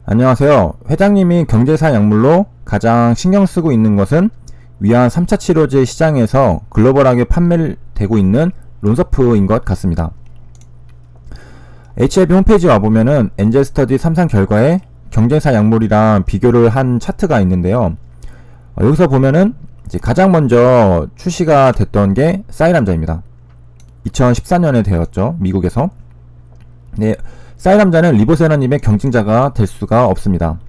안녕하세요. 회장님이 경제사 약물로 가장 신경 쓰고 있는 것은 위암 3차 치료제 시장에서 글로벌하게 판매되고 있는 론서프인 것 같습니다. HLB 홈페이지 와보면은 엔젤 스터디 3상 결과에 경쟁사 약물이랑 비교를 한 차트가 있는데요. 여기서 보면은 이제 가장 먼저 출시가 됐던 게 사이람자입니다. 2014년에 되었죠. 미국에서. 네, 사이람자는 리보세라님의 경쟁자가 될 수가 없습니다.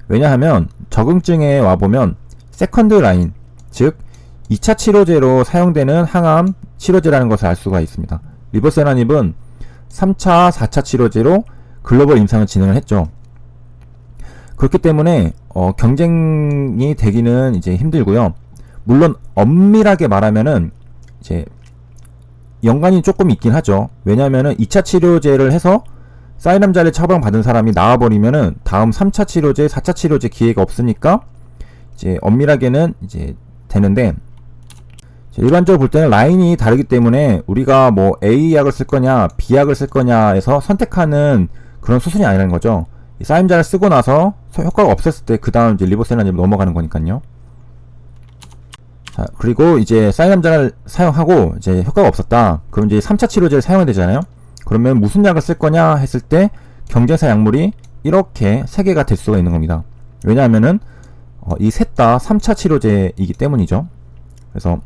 왜냐하면 적응증에 와보면 세컨드 라인, 즉 2차 치료제로 사용되는 항암 치료제라는 것을 알 수가 있습니다. 리보세라님은 3차, 4차 치료제로 글로벌 임상을 진행을 했죠. 그렇기 때문에 경쟁이 되기는 이제 힘들고요. 물론 엄밀하게 말하면은 이제 연관이 조금 있긴 하죠. 왜냐하면은 2차 치료제를 해서 사이람자를 처방받은 사람이 나와버리면은 다음 3차 치료제, 4차 치료제 기회가 없으니까 이제 엄밀하게는 이제 되는데, 일반적으로 볼 때는 라인이 다르기 때문에 우리가 뭐 A 약을 쓸 거냐, B 약을 쓸 거냐에서 선택하는 그런 수순이 아니라는 거죠. 사이람자를 쓰고 나서 효과가 없었을 때 그 다음 이제 리보세라님으로 넘어가는 거니까요. 자, 그리고 이제 사이람자를 사용하고 이제 효과가 없었다. 그럼 이제 3차 치료제를 사용해야 되잖아요. 그러면 무슨 약을 쓸 거냐 했을 때 경쟁사 약물이 이렇게 3개가 될 수가 있는 겁니다. 왜냐하면은 이 셋 다 3차 치료제이기 때문이죠. 그래서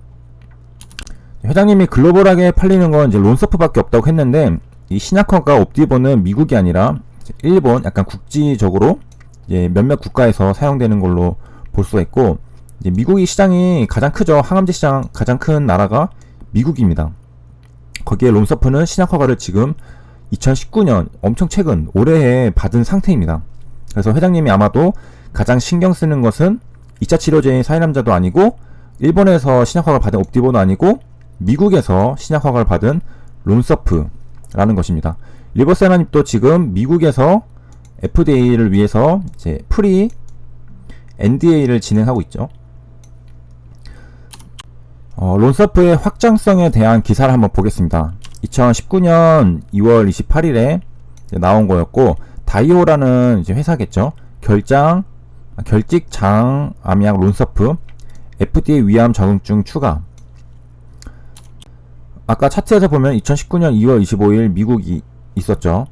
회장님이 글로벌하게 팔리는 건 이제 론서프밖에 없다고 했는데, 이 신약화가 옵디보는 미국이 아니라 일본, 약간 국지적으로 이제 몇몇 국가에서 사용되는 걸로 볼 수가 있고, 이제 미국이 시장이 가장 크죠. 항암제 시장 가장 큰 나라가 미국입니다. 거기에 론서프는 신약허가를 지금 2019년 엄청 최근 올해에 받은 상태입니다. 그래서 회장님이 아마도 가장 신경 쓰는 것은 2차 치료제인 사이람자도 아니고, 일본에서 신약허가를 받은 옵디보도 아니고, 미국에서 신약허가를 받은 론서프라는 것입니다. 리보세라닙도 지금 미국에서 FDA를 위해서 이제 프리 NDA를 진행하고 있죠. 론서프의 확장성에 대한 기사를 한번 보겠습니다. 2019년 2월 28일에 나온 거였고, 다이오라는 이제 회사겠죠. 결직장암약 론서프 FDA 위암 적응증 추가. 아까 차트에서 보면 2019년 2월 25일 미국이 있었죠.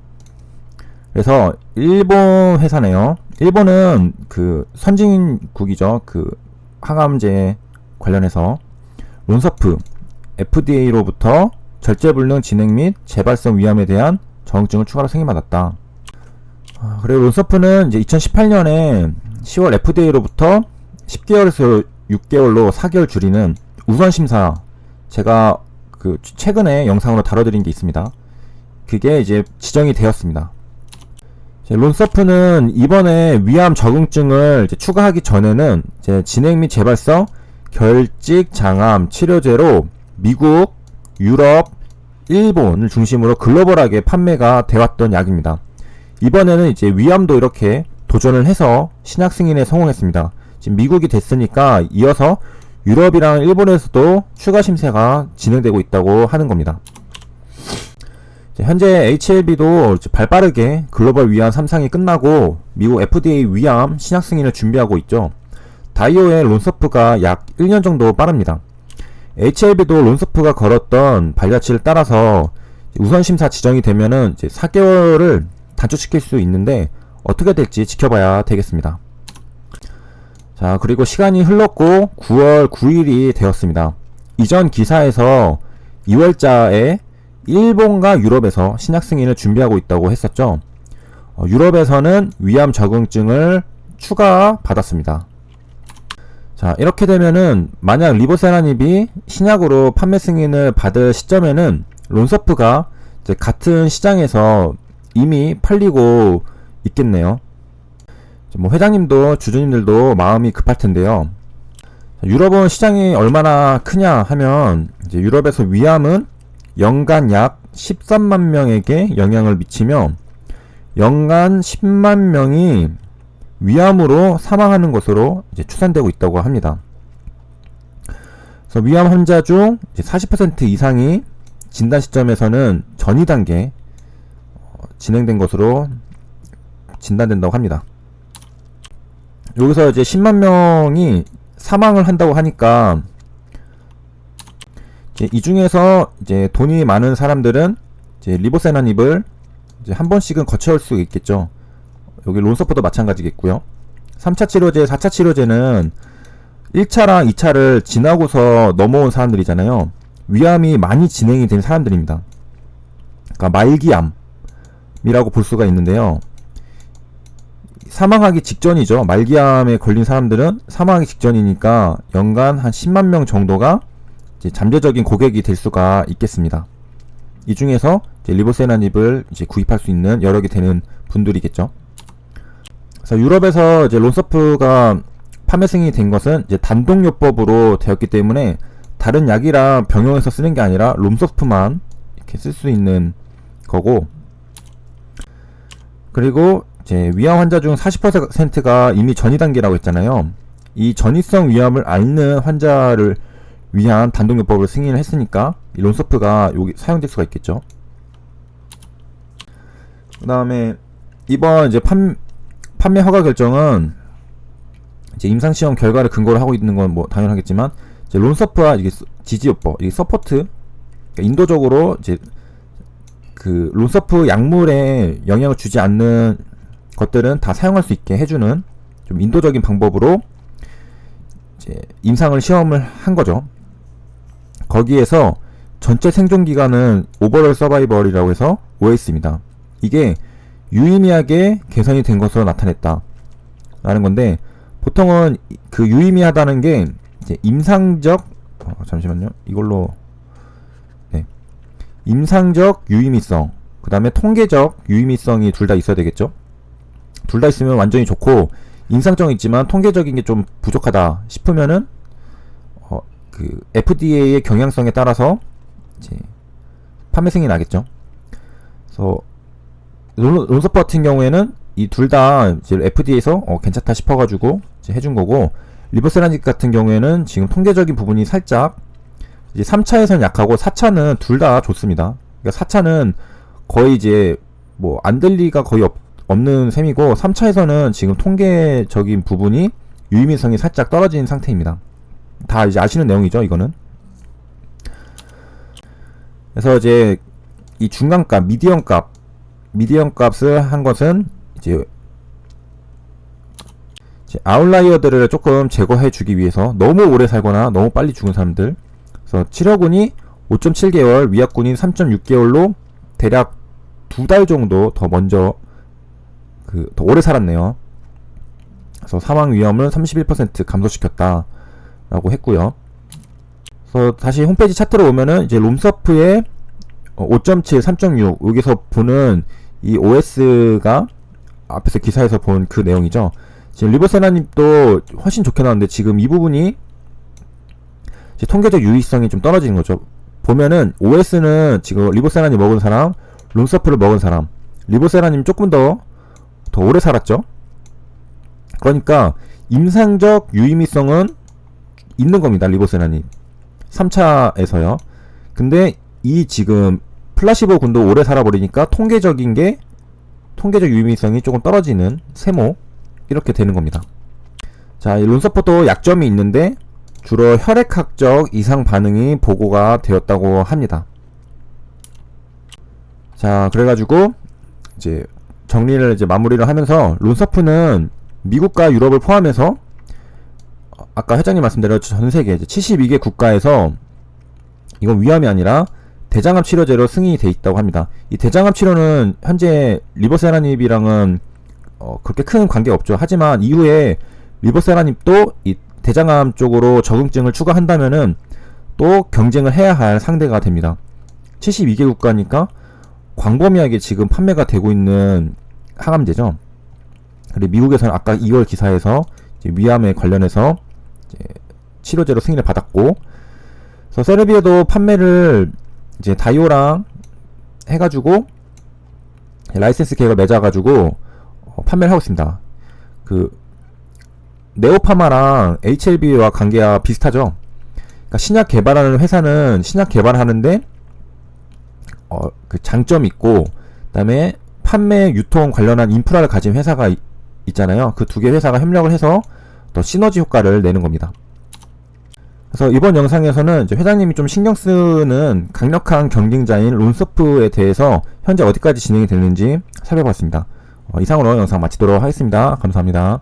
그래서 일본 회사네요. 일본은 그 선진국이죠. 그 항암제 관련해서 론서프 FDA로부터 절제불능 진행 및 재발성 위암에 대한 적응증을 추가로 승인받았다. 그리고 론서프는 이제 2018년에 10월 FDA로부터 10개월에서 6개월로 4개월 줄이는 우선심사, 제가 그 최근에 영상으로 다뤄드린 게 있습니다. 그게 이제 지정이 되었습니다. 론서프는 이번에 위암 적응증을 이제 추가하기 전에는 이제 진행 및 재발성 결직장암 치료제로 미국, 유럽, 일본을 중심으로 글로벌하게 판매가 되었던 약입니다. 이번에는 이제 위암도 이렇게 도전을 해서 신약 승인에 성공했습니다. 지금 미국이 됐으니까 이어서 유럽이랑 일본에서도 추가 심사가 진행되고 있다고 하는 겁니다. 현재 HLB도 발빠르게 글로벌 위암 3상이 끝나고 미국 FDA 위암 신약 승인을 준비하고 있죠. 다이오의 론서프가 약 1년 정도 빠릅니다. HLB도 론서프가 걸었던 발자취를 따라서 우선심사 지정이 되면은 이제 4개월을 단축시킬 수 있는데 어떻게 될지 지켜봐야 되겠습니다. 자, 그리고 시간이 흘렀고 9월 9일이 되었습니다. 이전 기사에서 2월자에 일본과 유럽에서 신약 승인을 준비하고 있다고 했었죠. 유럽에서는 위암 적응증을 추가 받았습니다. 자, 이렇게 되면은 만약 리보세라닙이 신약으로 판매 승인을 받을 시점에는 론서프가 이제 같은 시장에서 이미 팔리고 있겠네요. 뭐 회장님도 주주님들도 마음이 급할 텐데요. 유럽은 시장이 얼마나 크냐 하면 이제 유럽에서 위암은 연간 약 13만 명에게 영향을 미치며 연간 10만 명이 위암으로 사망하는 것으로 이제 추산되고 있다고 합니다. 그래서 위암 환자 중 40% 이상이 진단 시점에서는 전이 단계 진행된 것으로 진단된다고 합니다. 여기서 이제 10만 명이 사망을 한다고 하니까 이제 이 중에서 이제 돈이 많은 사람들은 이제 리보세나닙을 이제 한 번씩은 거쳐올 수 있겠죠. 여기 론서프도 마찬가지겠고요. 3차 치료제, 4차 치료제는 1차랑 2차를 지나고서 넘어온 사람들이잖아요. 위암이 많이 진행이 된 사람들입니다. 그러니까 말기암이라고 볼 수가 있는데요. 사망하기 직전이죠. 말기암에 걸린 사람들은 사망하기 직전이니까 연간 한 10만 명 정도가 이제 잠재적인 고객이 될 수가 있겠습니다. 이 중에서 이제 리보세나닙을 이제 구입할 수 있는 여력이 되는 분들이겠죠. 그래서 유럽에서 이제 론서프가 판매 승인이 된 것은 이제 단독요법으로 되었기 때문에 다른 약이랑 병용해서 쓰는 게 아니라 론서프만 이렇게 쓸 수 있는 거고, 그리고 이제 위암 환자 중 40%가 이미 전이 단계라고 했잖아요. 이 전이성 위암을 앓는 환자를 위한 단독요법을 승인을 했으니까 이 론서프가 여기 사용될 수가 있겠죠. 그 다음에 이번 이제 판매 허가 결정은 이제 임상시험 결과를 근거로 하고 있는 건 뭐 당연하겠지만, 이제 론서프와 이게 지지요법, 이게 서포트, 그러니까 인도적으로 이제 그 론서프 약물에 영향을 주지 않는 것들은 다 사용할 수 있게 해주는 좀 인도적인 방법으로 이제 임상을 시험을 한 거죠. 거기에서 전체 생존 기간은 오버럴 서바이벌이라고 해서 OS입니다. 이게 유의미하게 개선이 된 것으로 나타냈다 라는 건데, 보통은 그 유의미하다는 게 이제 임상적 잠시만요. 이걸로 임상적 유의미성, 그 다음에 통계적 유의미성이 둘 다 있어야 되겠죠. 둘 다 있으면 완전히 좋고, 임상적은 있지만 통계적인 게 좀 부족하다 싶으면은 그 FDA의 경향성에 따라서 이제 판매 승인이 나겠죠. 그래서 론서프 같은 경우에는 이 둘 다 이제 FDA에서 괜찮다 싶어가지고 이제 해준 거고, 리보세라닙 같은 경우에는 지금 통계적인 부분이 살짝 이제 3차에선 약하고 4차는 둘 다 좋습니다. 그러니까 4차는 거의 이제 뭐 안 될 리가 거의 없는 셈이고, 3차에서는 지금 통계적인 부분이 유의미성이 살짝 떨어진 상태입니다. 다 이제 아시는 내용이죠, 이거는. 그래서 이제 이 중간값, 미디엄 값을 한 것은 이제 아웃라이어들을 조금 제거해 주기 위해서, 너무 오래 살거나 너무 빨리 죽은 사람들, 그래서 치료군이 5.7개월, 위약군이 3.6개월로 대략 2달 정도 더 먼저 더 오래 살았네요. 그래서 사망 위험을 31% 감소시켰다 라고 했고요. 그래서 다시 홈페이지 차트로 오면은 이제 론서프의 5.7, 3.6 여기서 보는 이 OS가 앞에서 기사에서 본 그 내용이죠. 지금 리보세나닙도 훨씬 좋게 나왔는데, 지금 이 부분이 이제 통계적 유의성이 좀 떨어지는 거죠. 보면은 OS는 지금 리보세라님 먹은 사람, 론서프를 먹은 사람, 리보세라님 조금 더 오래 살았죠. 그러니까 임상적 유의미성은 있는 겁니다, 리보세라님 3차에서요. 근데 이 지금 플라시보 군도 오래 살아버리니까 통계적 유의미성이 조금 떨어지는 세모, 이렇게 되는 겁니다. 자, 이 론서프도 약점이 있는데 주로 혈액학적 이상 반응이 보고가 되었다고 합니다. 자, 그래가지고 이제 정리를 이제 마무리를 하면서, 론서프는 미국과 유럽을 포함해서 아까 회장님 말씀대로 전 세계 이제 72개 국가에서 이건 위암이 아니라 대장암 치료제로 승인이 돼 있다고 합니다. 이 대장암 치료는 현재 리보세라닙이랑은 그렇게 큰 관계가 없죠. 하지만 이후에 리보세라닙도 이 대장암 쪽으로 적응증을 추가한다면은 또 경쟁을 해야 할 상대가 됩니다. 72개 국가니까 광범위하게 지금 판매가 되고 있는 항암제죠. 그리고 미국에서는 아까 2월 기사에서 이제 위암에 관련해서 이제 치료제로 승인을 받았고, 그래서 세르비아도 판매를 이제 다이오랑 해가지고 라이센스 계약을 맺어가지고 판매를 하고 있습니다. 그 네오파마랑 HLB와 관계가 비슷하죠. 그러니까 신약 개발하는 회사는 신약 개발하는데 그 장점이 있고, 그다음에 판매 유통 관련한 인프라를 가진 회사가 있잖아요. 그 두 개 회사가 협력을 해서 더 시너지 효과를 내는 겁니다. 그래서 이번 영상에서는 이제 회장님이 좀 신경 쓰는 강력한 경쟁자인 론서프에 대해서 현재 어디까지 진행이 되는지 살펴봤습니다. 이상으로 영상 마치도록 하겠습니다. 감사합니다.